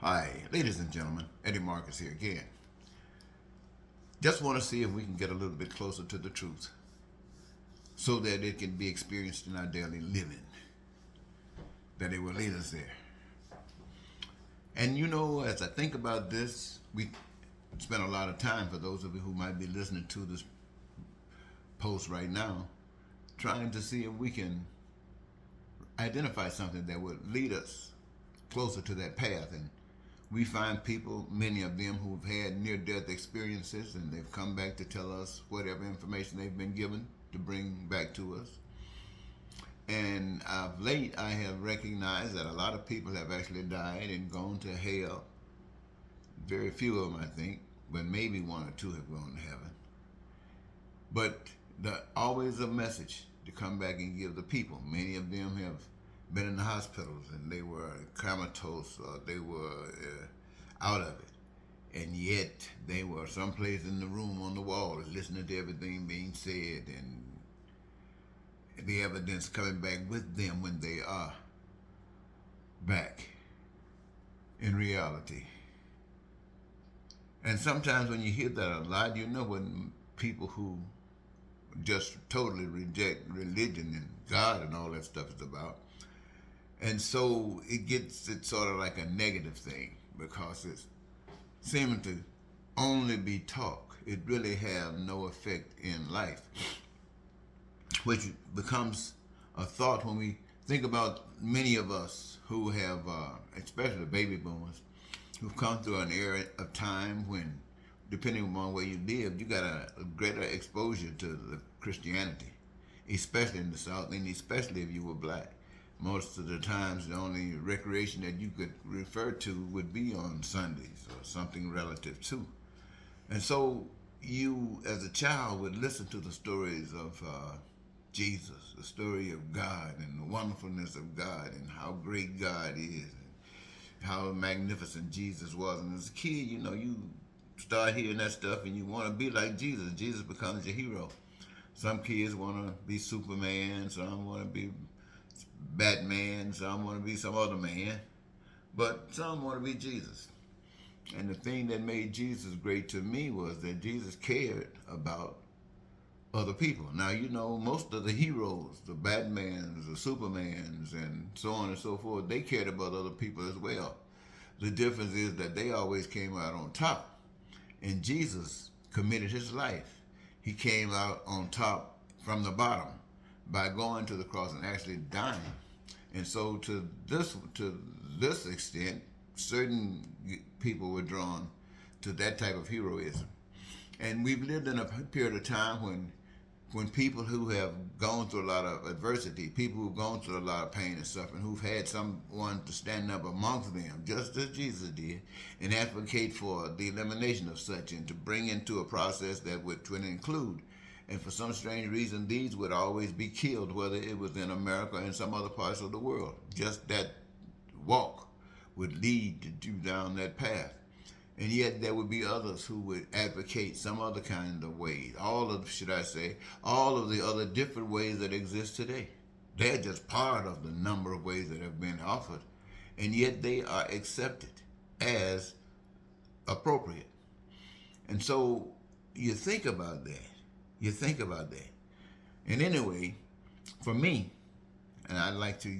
Hi, ladies and gentlemen, Eddie Marcus here again. Just want to see if we can get a little bit closer to the truth so that it can be experienced in our daily living, that it will lead us there. And you know, as I think about this, we spent a lot of time, for those of you who might be listening to this post right now, trying to see if we can identify something that would lead us closer to that path. And we find people, many of them, who've had near-death experiences, and they've come back to tell us whatever information they've been given to bring back to us. And of late, I have recognized that a lot of people have actually died and gone to hell. Very few of them, I think, but maybe one or two have gone to heaven. But always a message to come back and give the people. Many of them have been in the hospitals and they were comatose or they were out of it. And yet they were someplace in the room on the wall listening to everything being said and the evidence coming back with them when they are back in reality. And sometimes when you hear that a lot, you know when people who just totally reject religion and God and all that stuff is about. And so it's sort of like a negative thing because it's seeming to only be talk. It really have no effect in life, which becomes a thought when we think about many of us who have, especially baby boomers, who've come through an era of time when, depending on where you live, you got a greater exposure to the Christianity, especially in the South, and especially if you were black. Most of the times, the only recreation that you could refer to would be on Sundays or something relative to. And so you, as a child, would listen to the stories of Jesus, the story of God and the wonderfulness of God and how great God is and how magnificent Jesus was. And as a kid, you know, you start hearing that stuff and you want to be like Jesus. Jesus becomes your hero. Some kids want to be Superman, some want to be Batman, some want to be some other man, but some want to be Jesus. And the thing that made Jesus great to me was that Jesus cared about other people. Now, you know, most of the heroes, the Batmans, the Supermans, and so on and so forth, they cared about other people as well. The difference is that they always came out on top. And Jesus committed his life. He came out on top from the bottom by going to the cross and actually dying. And so to this extent, certain people were drawn to that type of heroism. And we've lived in a period of time when people who have gone through a lot of adversity, people who've gone through a lot of pain and suffering, who've had someone to stand up amongst them, just as Jesus did, and advocate for the elimination of such and to bring into a process that would include. And for some strange reason, these would always be killed, whether it was in America or in some other parts of the world. Just that walk would lead you down that path. And yet there would be others who would advocate some other kind of way. All of the other different ways that exist today. They're just part of the number of ways that have been offered. And yet they are accepted as appropriate. And so you think about that. And anyway, for me, and I'd like to,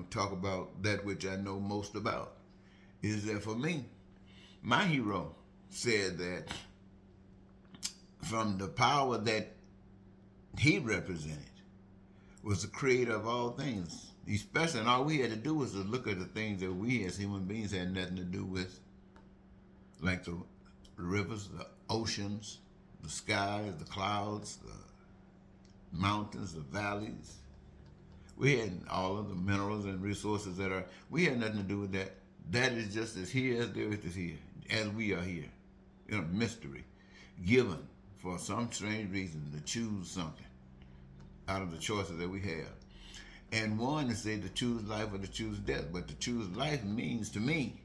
talk about that which I know most about, is that for me, my hero said that from the power that he represented was the creator of all things. Especially, and all we had to do was to look at the things that we as human beings had nothing to do with, like the rivers, the oceans, the skies, the clouds, the mountains, the valleys. We had all of the minerals and resources we had nothing to do with that. That is just as here as the earth is here, as we are here. Mystery. Given for some strange reason to choose something out of the choices that we have. And one is say to choose life or to choose death. But to choose life means to me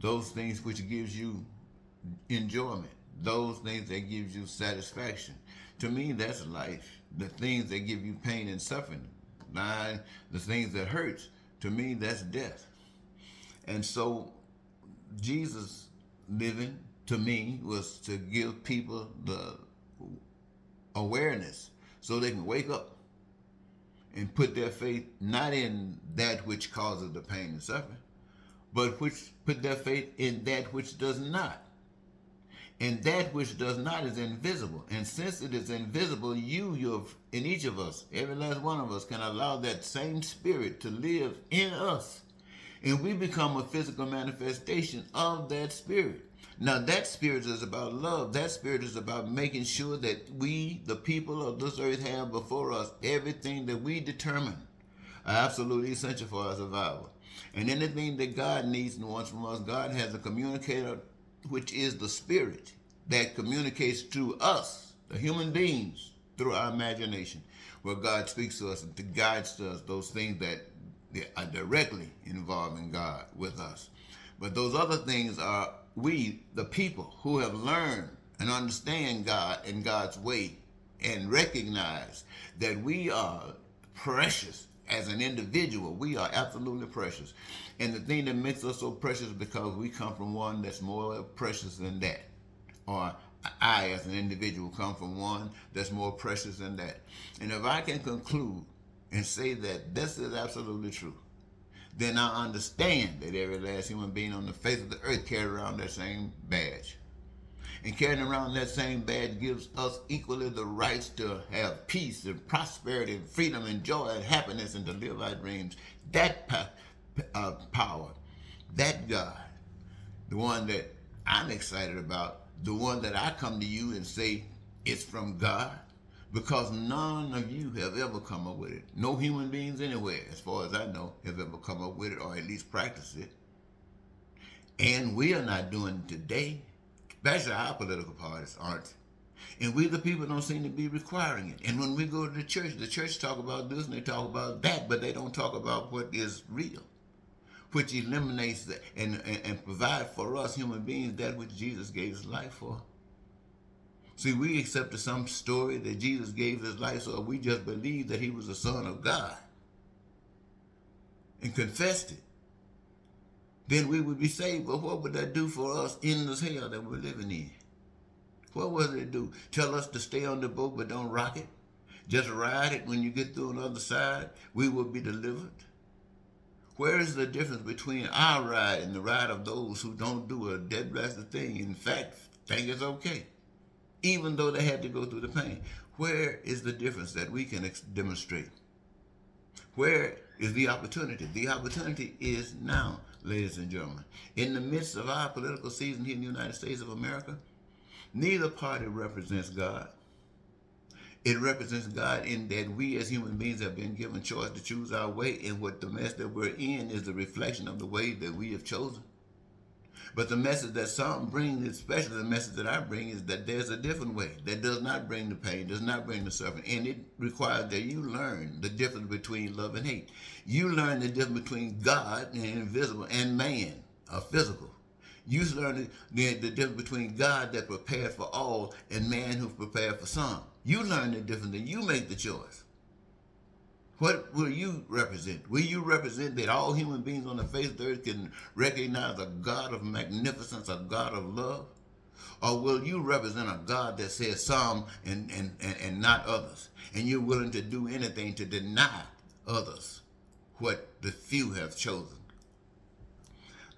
those things which gives you enjoyment, those things that gives you satisfaction. To me, that's life. The things that give you pain and suffering, the things that hurt, to me, that's death. And so Jesus living to me was to give people the awareness so they can wake up and put their faith not in that which causes the pain and suffering, but which put their faith in that which does not. And that which does not is invisible. And since it is invisible, you in each of us, every last one of us, can allow that same spirit to live in us. And we become a physical manifestation of that spirit. Now, that spirit is about love. That spirit is about making sure that we, the people of this earth, have before us everything that we determine are absolutely essential for our survival. And anything that God needs and wants from us, God has a communicator, which is the spirit that communicates through us, the human beings, through our imagination, where God speaks to us and guides us those things that are directly involving God with us. But those other things are we, the people, who have learned and understand God and God's way and recognize that we are precious as an individual. We are absolutely precious. And the thing that makes us so precious is because we come from one that's more precious than that. Or I, as an individual, come from one that's more precious than that. And if I can conclude and say that this is absolutely true, then I understand that every last human being on the face of the earth carries around that same badge. And carrying around that same badge gives us equally the rights to have peace and prosperity and freedom and joy and happiness and to live our dreams. That power, that God, the one that I'm excited about, the one that I come to you and say it's from God, because none of you have ever come up with it. No human beings anywhere, as far as I know, have ever come up with it or at least practiced it. And we are not doing it today. Especially our political parties aren't. And we the people don't seem to be requiring it. And when we go to the church talk about this and they talk about that, but they don't talk about what is real, which eliminates and provides for us human beings that which Jesus gave his life for. See, we accepted some story that Jesus gave his life, so we just believed that he was the Son of God and confessed it. Then we would be saved. But what would that do for us in this hell that we're living in? What would it do? Tell us to stay on the boat but don't rock it? Just ride it. When you get through on the other side, we will be delivered. Where is the difference between our ride and the ride of those who don't do a dead blasted thing? In fact, think it's okay, even though they had to go through the pain. Where is the difference that we can demonstrate? Where is the opportunity? The opportunity is now, ladies and gentlemen. In the midst of our political season here in the United States of America, neither party represents God. It represents God in that we as human beings have been given choice to choose our way, and what the mess that we're in is the reflection of the way that we have chosen. But the message that some bring, especially the message that I bring, is that there's a different way that does not bring the pain, does not bring the suffering. And it requires that you learn the difference between love and hate. You learn the difference between God and invisible and man, or physical. You learn the difference between God that prepared for all and man who prepared for some. You learn the difference and you make the choice. What will you represent? Will you represent that all human beings on the face of the earth can recognize a God of magnificence, a God of love? Or will you represent a God that says some and not others? And you're willing to do anything to deny others what the few have chosen?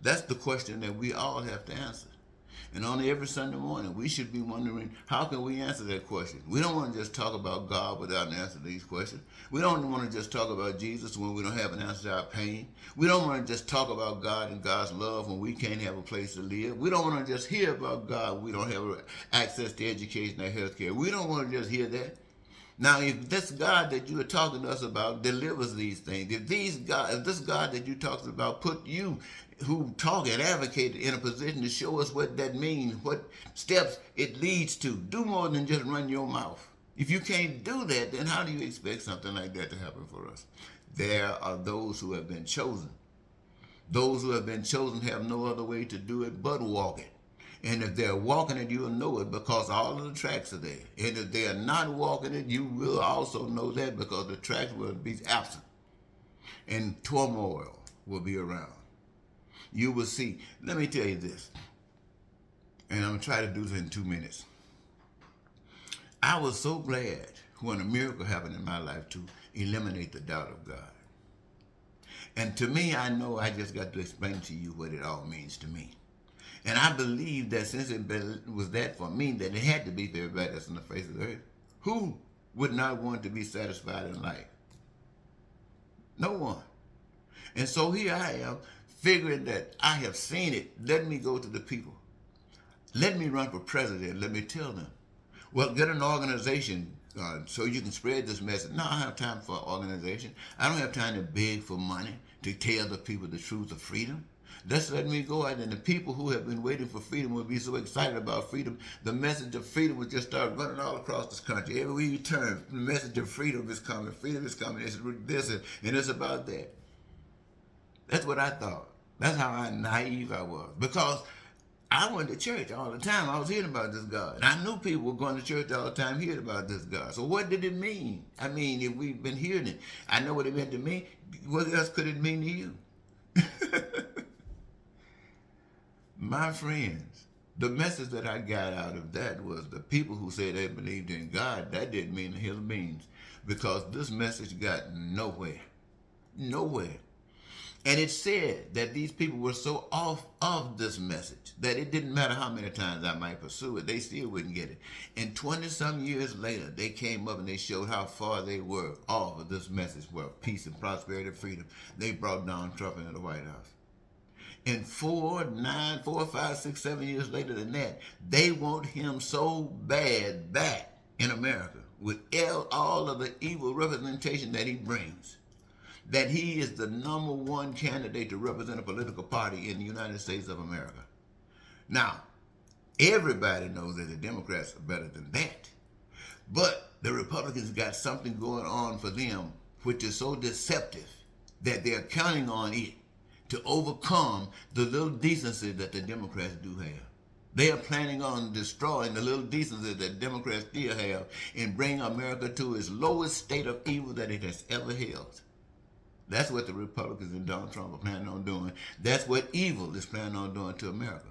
That's the question that we all have to answer. And on every Sunday morning, we should be wondering, how can we answer that question? We don't want to just talk about God without an answer to these questions. We don't want to just talk about Jesus when we don't have an answer to our pain. We don't want to just talk about God and God's love when we can't have a place to live. We don't want to just hear about God when we don't have access to education or health care. We don't want to just hear that. Now, if this God that you are talking to us about delivers these things, if this God that you talked about put you who talk and advocate in a position to show us what that means, what steps it leads to, do more than just run your mouth. If you can't do that, then how do you expect something like that to happen for us? There are those who have been chosen. Those who have been chosen have no other way to do it but walk it. And if they're walking it, you'll know it because all of the tracks are there. And if they are not walking it, you will also know that because the tracks will be absent. And turmoil will be around. You will see. Let me tell you this, and I'm going to try to do this in 2 minutes. I was so glad when a miracle happened in my life to eliminate the doubt of God. And to me, I know I just got to explain to you what it all means to me. And I believe that since it was that for me, that it had to be for everybody that's on the face of the earth. Who would not want to be satisfied in life? No one. And so here I am, figuring that I have seen it. Let me go to the people. Let me run for president. Let me tell them. Well, get an organization so you can spread this message. No, I don't have time for an organization. I don't have time to beg for money to tell the people the truth of freedom. Just let me go out, and the people who have been waiting for freedom will be so excited about freedom. The message of freedom will just start running all across this country. Everywhere you turn, the message of freedom is coming. Freedom is coming. It's this, and it's about that. That's what I thought. That's how naive I was. Because I went to church all the time. I was hearing about this God. And I knew people were going to church all the time hearing about this God. So what did it mean? I mean, if we've been hearing it, I know what it meant to me. What else could it mean to you? My friends, the message that I got out of that was the people who said they believed in God, that didn't mean a hill of beans. Because this message got nowhere. Nowhere. And it said that these people were so off of this message that it didn't matter how many times I might pursue it, they still wouldn't get it. And 20-some years later, they came up and they showed how far they were off of this message of peace and prosperity and freedom. They brought Donald Trump into the White House. And 4, 5, 6, 7 years later than that, they want him so bad back in America with all of the evil representation that he brings, that he is the #1 candidate to represent a political party in the United States of America. Now, everybody knows that the Democrats are better than that. But the Republicans got something going on for them which is so deceptive that they're counting on it to overcome the little decency that the Democrats do have. They are planning on destroying the little decency that Democrats still have and bring America to its lowest state of evil that it has ever held. That's what the Republicans and Donald Trump are planning on doing. That's what evil is planning on doing to America.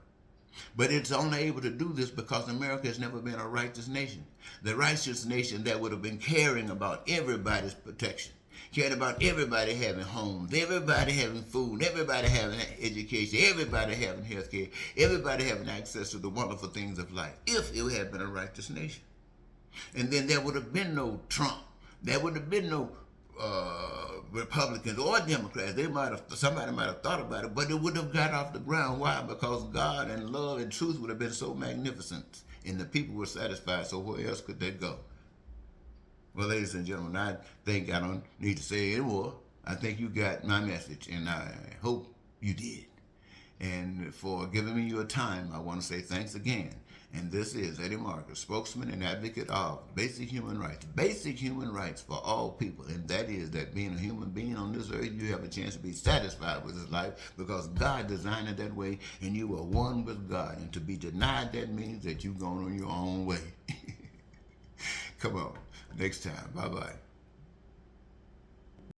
But it's only able to do this because America has never been a righteous nation. The righteous nation that would have been caring about everybody's protection, caring about everybody having homes, everybody having food, everybody having education, everybody having health care, everybody having access to the wonderful things of life, if it had been a righteous nation. And then there would have been no Trump. There would have been no Republicans or Democrats. Somebody might have thought about it, but it would have got off the ground. Why? Because God and love and truth would have been so magnificent, and the people were satisfied. So where else could they go? Well, ladies and gentlemen, I think I don't need to say anymore. I think you got my message, and I hope you did. And for giving me your time, I want to say thanks again. And this is Eddie Marcus, spokesman and advocate of basic human rights for all people. And that is that being a human being on this earth, you have a chance to be satisfied with this life because God designed it that way, and you are one with God. And to be denied, that means that you've gone on your own way. Come on, next time. Bye-bye.